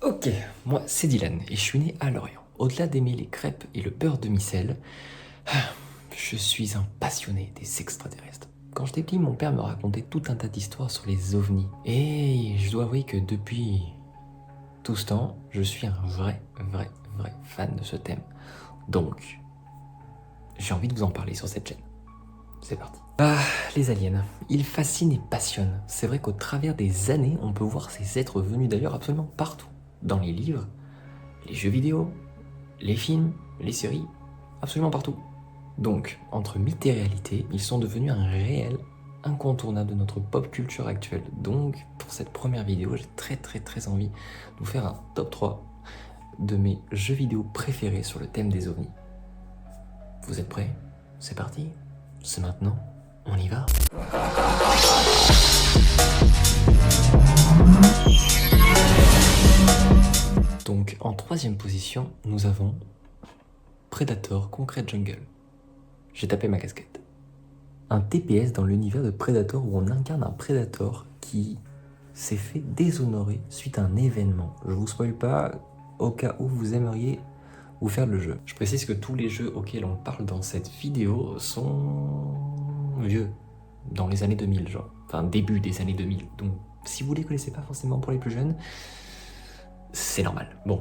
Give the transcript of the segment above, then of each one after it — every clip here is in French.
Ok, moi c'est Dylan et je suis né à Lorient. Au-delà d'aimer les crêpes et le beurre demi-sel, je suis un passionné des extraterrestres. Quand j'étais petit, mon père me racontait tout un tas d'histoires sur les ovnis. Et je dois avouer que depuis tout ce temps, je suis un vrai fan de ce thème. Donc, j'ai envie de vous en parler sur cette chaîne. C'est parti. Ah, les aliens, ils fascinent et passionnent. C'est vrai qu'au travers des années, on peut voir ces êtres venus d'ailleurs absolument partout. Dans les livres, les jeux vidéo, les films, les séries, absolument partout. Donc, entre mythe et réalité, ils sont devenus un réel incontournable de notre pop culture actuelle. Donc, pour cette première vidéo, j'ai très envie de vous faire un top 3 de mes jeux vidéo préférés sur le thème des ovnis. Vous êtes prêts? C'est parti? C'est maintenant? On y va? Donc, en troisième position, nous avons Predator Concrete Jungle. J'ai tapé ma casquette. Un TPS dans l'univers de Predator où on incarne un Predator qui s'est fait déshonorer suite à un événement. Je vous spoil pas au cas où vous aimeriez vous faire le jeu. Je précise que tous les jeux auxquels on parle dans cette vidéo sont vieux, dans les années 2000 genre, enfin début des années 2000. Donc si vous les connaissez pas forcément pour les plus jeunes, c'est normal. Bon,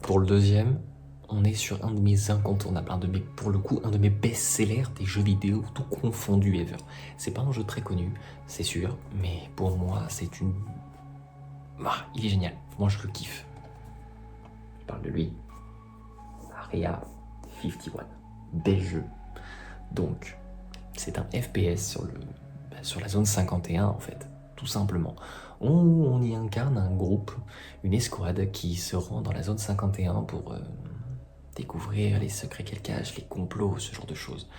pour le deuxième, on est sur un de mes incontournables, pour le coup, un de mes best-sellers des jeux vidéo, tout confondu ever. C'est pas un jeu très connu, c'est sûr, mais pour moi, c'est une... Ah, il est génial, moi je le kiffe. Je parle de lui, Area 51, bel jeu. Donc, c'est un FPS sur la zone 51 en fait, tout simplement. On y incarne un groupe, une escouade qui se rend dans la zone 51 pour découvrir les secrets qu'elle cache, les complots, ce genre de choses.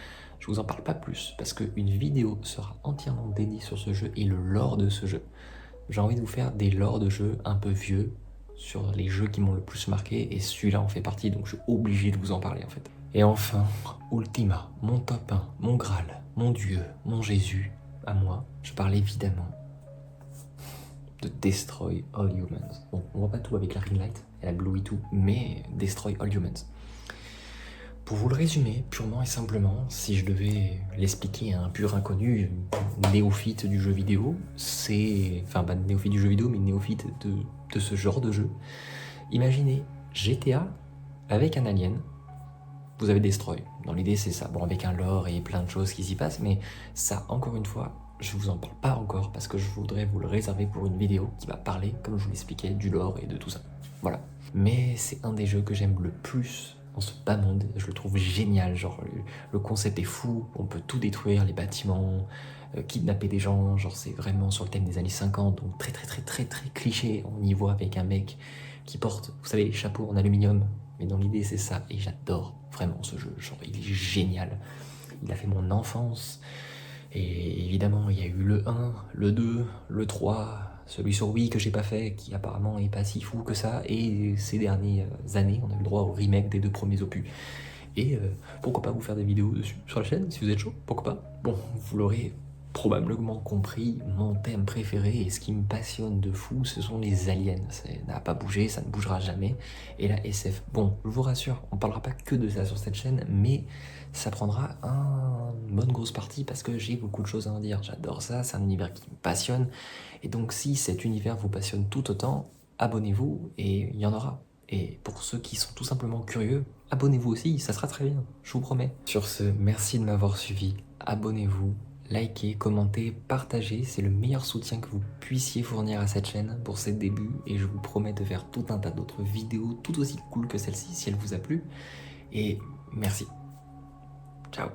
Je vous en parle pas plus parce qu'une vidéo sera entièrement dédiée sur ce jeu et le lore de ce jeu. J'ai envie de vous faire des lores de jeux un peu vieux sur les jeux qui m'ont le plus marqué et celui-là en fait partie, donc je suis obligé de vous en parler en fait. Et enfin, Ultima, mon top 1, mon Graal, mon Dieu, mon Jésus, à moi, je parle évidemment de Destroy All Humans. Bon, on voit pas tout avec la ring light et la blue et tout, mais Destroy All Humans. Pour vous le résumer, purement et simplement, si je devais l'expliquer à un pur inconnu, néophyte du jeu vidéo, c'est... Enfin, pas néophyte du jeu vidéo, mais néophyte de ce genre de jeu. Imaginez GTA avec un alien, vous avez Destroy. Dans l'idée, c'est ça. Bon, avec un lore et plein de choses qui s'y passent, mais ça, encore une fois, je vous en parle pas encore parce que je voudrais vous le réserver pour une vidéo qui va parler, comme je vous l'expliquais, du lore et de tout ça. Voilà. Mais c'est un des jeux que j'aime le plus dans ce bas monde, je le trouve génial, genre le concept est fou, on peut tout détruire, les bâtiments, kidnapper des gens, genre c'est vraiment sur le thème des années 50, donc très cliché, on y voit avec un mec qui porte, vous savez, les chapeaux en aluminium, mais dans l'idée c'est ça, et j'adore vraiment ce jeu, genre il est génial, il a fait mon enfance, et évidemment il y a eu le 1, le 2, le 3, celui sur Wii que j'ai pas fait, qui apparemment est pas si fou que ça, et ces dernières années, on a eu le droit au remake des 2 premiers opus. Et pourquoi pas vous faire des vidéos dessus sur la chaîne, si vous êtes chaud, pourquoi pas. Bon, vous l'aurez probablement compris, mon thème préféré et ce qui me passionne de fou, ce sont les aliens. Ça n'a pas bougé, ça ne bougera jamais. Et la SF, bon, je vous rassure, on parlera pas que de ça sur cette chaîne, mais ça prendra une bonne grosse partie parce que j'ai beaucoup de choses à en dire. J'adore ça, c'est un univers qui me passionne. Et donc si cet univers vous passionne tout autant, abonnez-vous et il y en aura. Et pour ceux qui sont tout simplement curieux, abonnez-vous aussi, ça sera très bien, je vous promets. Sur ce, merci de m'avoir suivi, abonnez-vous, likez, commentez, partagez, c'est le meilleur soutien que vous puissiez fournir à cette chaîne pour ses débuts et je vous promets de faire tout un tas d'autres vidéos tout aussi cool que celle-ci si elle vous a plu. Et merci. Ciao.